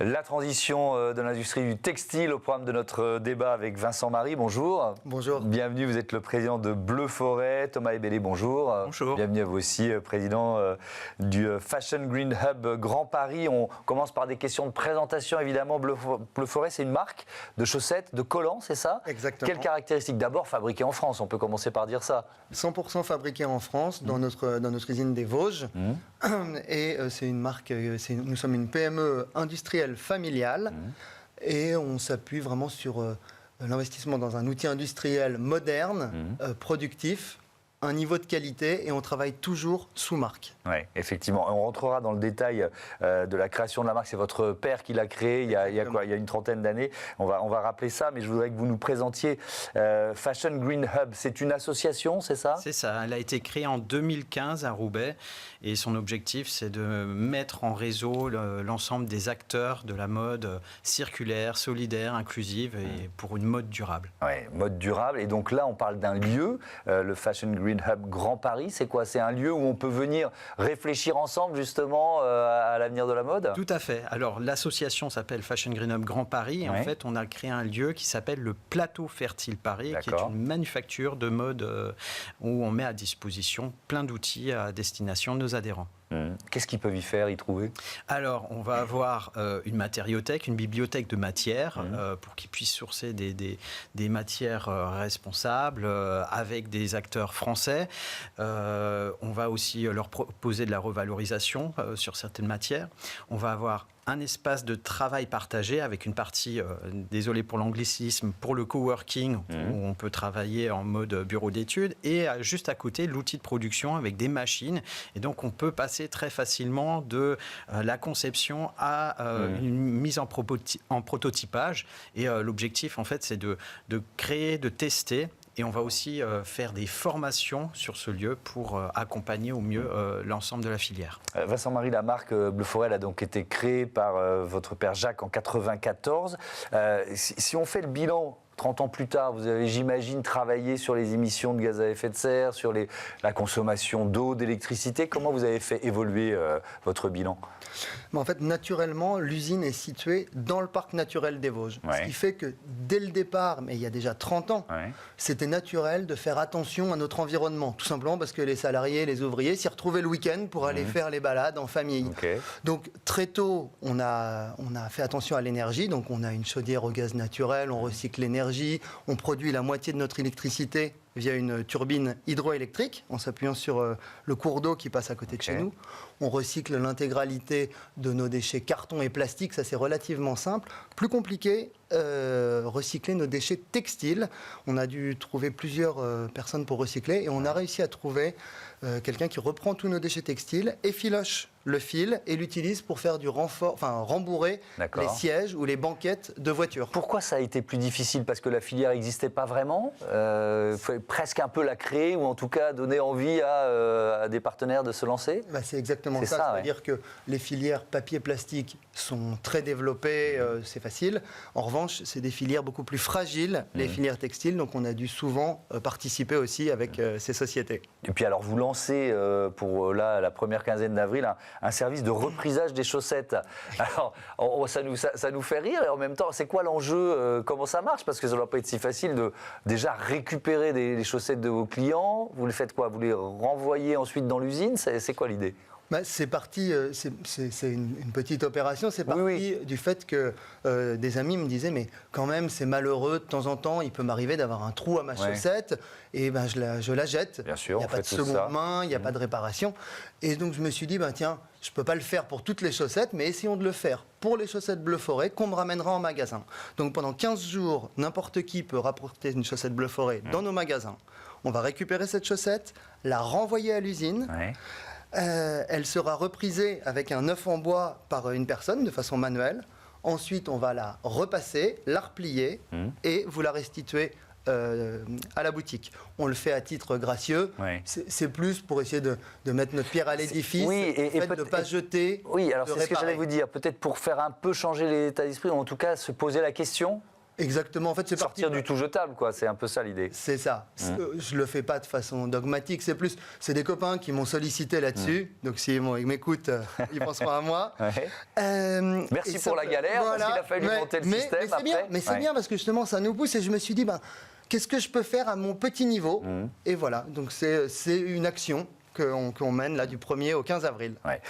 La transition de l'industrie du textile au programme de notre débat avec Vincent Marie, bonjour. Bonjour. Bienvenue, vous êtes le président de Bleu Forêt. Thomas Ebele, bonjour. Bonjour. Bienvenue à vous aussi, président du Fashion Green Hub Grand Paris. On commence par des questions de présentation, évidemment. Bleu Forêt, c'est une marque de chaussettes, de collants, c'est ça? Exactement. Quelles caractéristiques? D'abord, fabriquées en France, on peut commencer par dire ça. 100% fabriqué en France, dans notre usine des Vosges. Et c'est une marque, nous sommes une PME industrielle familiale. Et on s'appuie vraiment sur l'investissement dans un outil industriel moderne, productif, un niveau de qualité, et on travaille toujours sous marque. Oui, effectivement. On rentrera dans le détail de la création de la marque. C'est votre père qui l'a créée il y a quoi? Il y a une trentaine d'années. On va rappeler ça, mais je voudrais que vous nous présentiez Fashion Green Hub. C'est une association, c'est ça? C'est ça. Elle a été créée en 2015 à Roubaix et son objectif, c'est de mettre en réseau l'ensemble des acteurs de la mode circulaire, solidaire, inclusive et pour une mode durable. Oui, mode durable. Et donc là, on parle d'un lieu, le Fashion Green Hub Grand Paris. C'est quoi? C'est un lieu où on peut venir réfléchir ensemble justement à l'avenir de la mode? Tout à fait. Alors l'association s'appelle Fashion Green Hub Grand Paris et en fait on a créé un lieu qui s'appelle le Plateau Fertile Paris, qui est une manufacture de mode où on met à disposition plein d'outils à destination de nos adhérents. Qu'est-ce qu'ils peuvent y faire, y trouver? Alors, on va avoir une matériothèque, une bibliothèque de matières pour qu'ils puissent sourcer des matières responsables avec des acteurs français. On va aussi leur proposer de la revalorisation sur certaines matières. On va avoir un espace de travail partagé avec une partie, désolé pour l'anglicisme, pour le coworking, où on peut travailler en mode bureau d'études, et juste à côté, l'outil de production avec des machines. Et donc, on peut passer très facilement de la conception à une mise en prototypage. Et l'objectif, en fait, c'est de créer, de tester. Et on va aussi faire des formations sur ce lieu pour accompagner au mieux l'ensemble de la filière. Vincent Marie, la marque Bleu Forêt a donc été créée par votre père Jacques en 1994. Si on fait le bilan 30 ans plus tard, vous avez, j'imagine, travaillé sur les émissions de gaz à effet de serre, sur la consommation d'eau, d'électricité. Comment vous avez fait évoluer votre bilan? En fait, naturellement, l'usine est située dans le parc naturel des Vosges. Ce qui fait que dès le départ, mais il y a déjà 30 ans, c'était naturel de faire attention à notre environnement. Tout simplement parce que les salariés, les ouvriers s'y retrouvaient le week-end pour aller faire les balades en famille. Donc très tôt, on a fait attention à l'énergie. Donc on a une chaudière au gaz naturel, on recycle l'énergie. On produit la moitié de notre électricité via une turbine hydroélectrique, en s'appuyant sur le cours d'eau qui passe à côté de chez nous. On recycle l'intégralité de nos déchets carton et plastique, ça c'est relativement simple. Plus compliqué, recycler nos déchets textiles. On a dû trouver plusieurs personnes pour recycler et on a réussi à trouver quelqu'un qui reprend tous nos déchets textiles, effiloche le fil et l'utilise pour faire du rembourrer les sièges ou les banquettes de voitures. Pourquoi ça a été plus difficile? Parce que la filière n'existait pas vraiment? Il fallait presque un peu la créer ou en tout cas donner envie à des partenaires de se lancer? C'est exactement ça. C'est-à-dire que les filières papier-plastique sont très développées, c'est facile. En revanche, c'est des filières beaucoup plus fragiles, les filières textiles, donc on a dû souvent participer aussi avec ces sociétés. Et puis alors vous lancez pour la première quinzaine d'avril un service de reprisage des chaussettes. Alors ça nous fait rire et en même temps, c'est quoi l'enjeu? Comment ça marche? Parce que ça ne doit pas être si facile de déjà récupérer les chaussettes de vos clients. Vous les faites quoi? Vous les renvoyez ensuite dans l'usine? C'est quoi l'idée? C'est parti, c'est une petite opération, c'est parti du fait que des amis me disaient mais quand même c'est malheureux de temps en temps, il peut m'arriver d'avoir un trou à ma chaussette et je la jette. Bien sûr, il n'y a pas de seconde main, il n'y a pas de réparation. Et donc je me suis dit tiens, je ne peux pas le faire pour toutes les chaussettes, mais essayons de le faire pour les chaussettes Bleu Forêt qu'on me ramènera en magasin. Donc pendant 15 jours, n'importe qui peut rapporter une chaussette Bleu Forêt dans nos magasins. On va récupérer cette chaussette, la renvoyer à l'usine. Elle sera reprisée avec un œuf en bois par une personne de façon manuelle. Ensuite, on va la repasser, la replier et vous la restituer à la boutique. On le fait à titre gracieux. C'est plus pour essayer de mettre notre pierre à l'édifice, et de ne pas jeter. Oui, alors c'est ce que j'allais vous dire. Peut-être pour faire un peu changer l'état d'esprit, ou en tout cas se poser la question. Exactement. En fait, c'est sortir du tout jetable, quoi. C'est un peu ça l'idée. C'est ça. Je le fais pas de façon dogmatique. C'est des copains qui m'ont sollicité là-dessus. Donc s'ils m'écoutent, ils penseront à moi. Merci pour la galère, voilà. Parce qu'il a fallu monter le système. Mais c'est bien parce que justement, ça nous pousse et je me suis dit, qu'est-ce que je peux faire à mon petit niveau ? Et voilà. Donc c'est une action qu'on mène là du 1er au 15 avril. Ouais.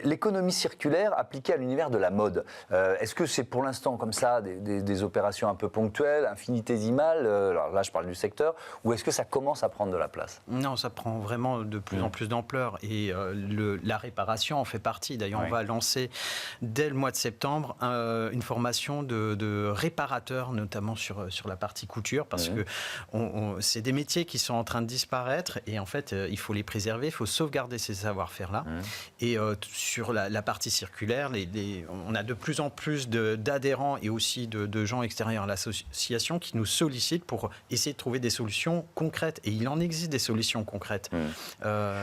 L'économie circulaire appliquée à l'univers de la mode, est-ce que c'est pour l'instant comme ça des opérations un peu ponctuelles, infinitésimales, alors là je parle du secteur, ou est-ce que ça commence à prendre de la place ? Non, ça prend vraiment de plus en plus d'ampleur et la réparation en fait partie. D'ailleurs, on va lancer dès le mois de septembre une formation de réparateurs, notamment sur la partie couture, parce que c'est des métiers qui sont en train de disparaître et en fait il faut les préserver, il faut sauvegarder ces savoir-faire-là. Et sur la partie circulaire, on a de plus en plus d'adhérents et aussi de gens extérieurs à l'association qui nous sollicitent pour essayer de trouver des solutions concrètes. Et il en existe des solutions concrètes.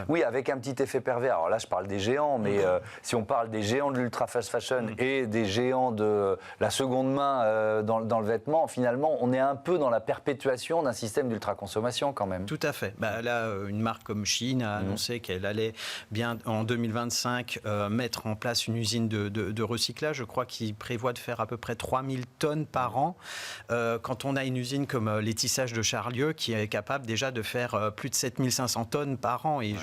Oui, avec un petit effet pervers. Alors là, je parle des géants, mais si on parle des géants de l'ultra fast fashion et des géants de la seconde main dans le vêtement, finalement, on est un peu dans la perpétuation d'un système d'ultra-consommation quand même. Tout à fait. Là, une marque comme Chine a annoncé qu'elle allait bien en 2025 mettre en place une usine de recyclage. Je crois qu'il prévoit de faire à peu près 3000 tonnes par an. Quand on a une usine comme les tissages de Charlieu qui est capable déjà de faire plus de 7500 tonnes par an et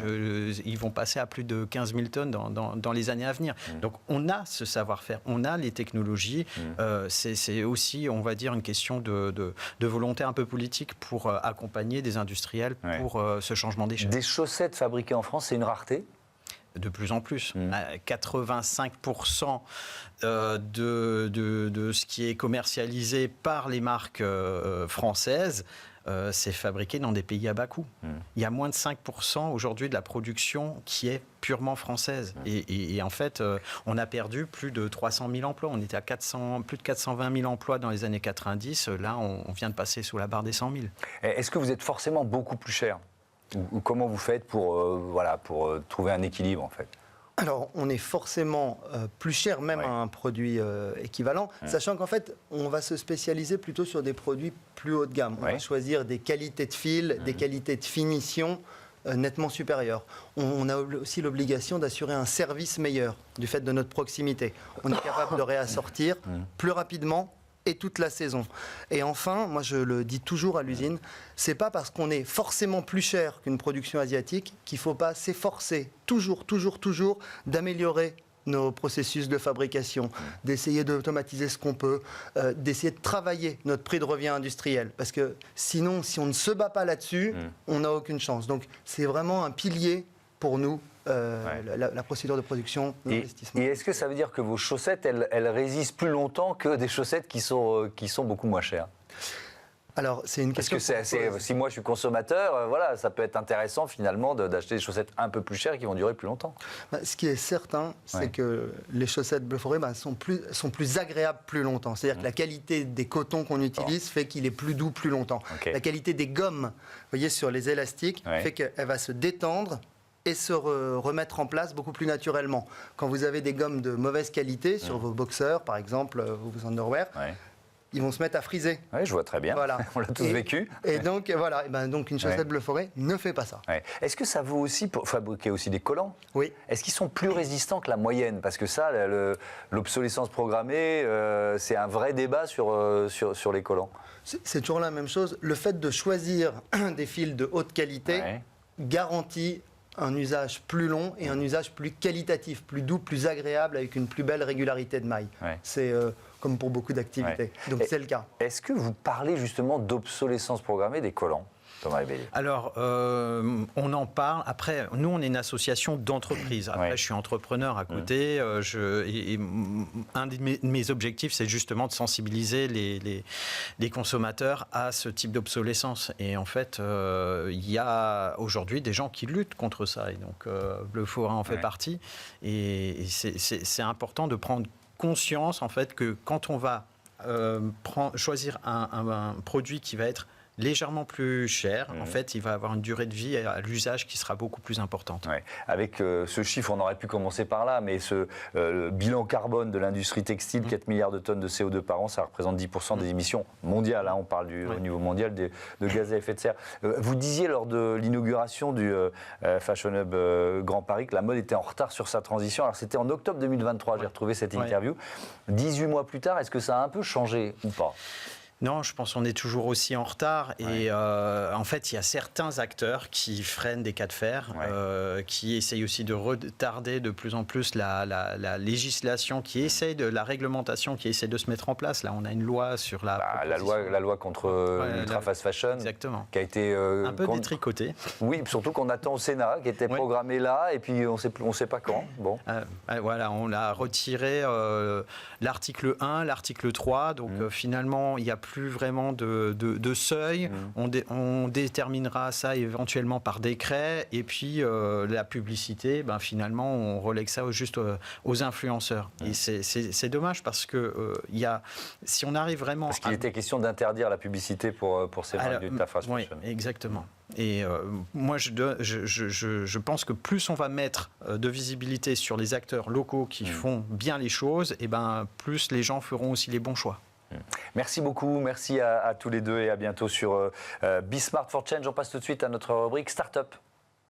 ils vont passer à plus de 15 000 tonnes dans les années à venir. Donc on a ce savoir-faire, on a les technologies. C'est aussi, on va dire, une question de volonté un peu politique pour accompagner des industriels pour ce changement d'échelle. Des chaussettes fabriquées en France, c'est une rareté ? De plus en plus. 85% de ce qui est commercialisé par les marques françaises, c'est fabriqué dans des pays à bas coût. Il y a moins de 5% aujourd'hui de la production qui est purement française. Et en fait, on a perdu plus de 300 000 emplois. On était à plus de 420 000 emplois dans les années 90. Là, on vient de passer sous la barre des 100 000. Est-ce que vous êtes forcément beaucoup plus cher ? Ou comment vous faites pour trouver un équilibre en fait ? Alors, on est forcément plus cher même à un produit équivalent, sachant qu'en fait, on va se spécialiser plutôt sur des produits plus haut de gamme. On va choisir des qualités de fil, des qualités de finition nettement supérieures. On a aussi l'obligation d'assurer un service meilleur du fait de notre proximité. On est capable de réassortir plus rapidement et toute la saison. Et enfin, moi je le dis toujours à l'usine, c'est pas parce qu'on est forcément plus cher qu'une production asiatique qu'il faut pas s'efforcer toujours d'améliorer nos processus de fabrication, d'essayer d'automatiser ce qu'on peut, d'essayer de travailler notre prix de revient industriel. Parce que sinon, si on ne se bat pas là-dessus, on n'a aucune chance. Donc c'est vraiment un pilier pour nous. La procédure de production, l'investissement. Et est-ce que ça veut dire que vos chaussettes, elles résistent plus longtemps que des chaussettes qui sont beaucoup moins chères ? Alors, c'est une question. Parce que si moi je suis consommateur, ça peut être intéressant finalement d'acheter des chaussettes un peu plus chères qui vont durer plus longtemps. Ce qui est certain, c'est que les chaussettes Bleu Forêt sont plus agréables plus longtemps. C'est-à-dire que la qualité des cotons qu'on utilise fait qu'il est plus doux plus longtemps. La qualité des gommes, vous voyez, sur les élastiques, fait qu'elle va se détendre et se remettre en place beaucoup plus naturellement. Quand vous avez des gommes de mauvaise qualité sur vos boxers, par exemple, vos underwear, ils vont se mettre à friser. Oui, je vois très bien. Voilà. On l'a tous vécu. Et donc, donc une chaussette Bleu Forêt ne fait pas ça. Est-ce que ça vaut aussi pour fabriquer aussi des collants ? Oui. Est-ce qu'ils sont plus résistants que la moyenne ? Parce que ça, l'obsolescence programmée, c'est un vrai débat sur les collants. C'est toujours la même chose. Le fait de choisir des fils de haute qualité garantit un usage plus long et un usage plus qualitatif, plus doux, plus agréable, avec une plus belle régularité de maille. C'est comme pour beaucoup d'activités. Donc c'est le cas. Est-ce que vous parlez justement d'obsolescence programmée des collants ? Alors, on en parle. Après, nous, on est une association d'entreprises. Après, je suis entrepreneur à côté. Un de mes objectifs, c'est justement de sensibiliser les consommateurs à ce type d'obsolescence. Et en fait, il y a aujourd'hui des gens qui luttent contre ça. Et donc, Bleu Forêt en fait partie. Et c'est important de prendre conscience, en fait, que quand on va choisir un produit qui va être légèrement plus cher. En fait, il va avoir une durée de vie à l'usage qui sera beaucoup plus importante. Ouais. Avec ce chiffre, on aurait pu commencer par là, mais ce bilan carbone de l'industrie textile, 4 milliards de tonnes de CO2 par an, ça représente 10% des émissions mondiales. Hein, on parle au niveau mondial de gaz à effet de serre. Vous disiez lors de l'inauguration du Fashion Hub Grand Paris que la mode était en retard sur sa transition. Alors c'était en octobre 2023, j'ai retrouvé cette interview. 18 mois plus tard, est-ce que ça a un peu changé ou pas ? Non, je pense qu'on est toujours aussi en retard. Et en fait, il y a certains acteurs qui freinent des cas de fer, qui essayent aussi de retarder de plus en plus la législation, qui essaye de la réglementation, qui essaie de se mettre en place. Là, on a une loi sur la loi contre l'ultra fast fashion, qui a été un peu détricotée. Oui, surtout qu'on attend au Sénat, qui était programmé là, et puis on ne sait pas quand. Bon. Voilà, on a retiré l'article 1, l'article 3, donc finalement, il n'y a plus vraiment de seuil. On déterminera ça éventuellement par décret, et puis la publicité, finalement, on relègue ça juste aux influenceurs. Et c'est dommage parce que si on arrive vraiment... Parce qu'il était question d'interdire la publicité pour ces marques d'ultra fast fashion. Oui, exactement. Et moi, je pense que plus on va mettre de visibilité sur les acteurs locaux qui font bien les choses, et plus les gens feront aussi les bons choix. Merci beaucoup, merci à tous les deux et à bientôt sur Be Smart for Change. On passe tout de suite à notre rubrique Startup.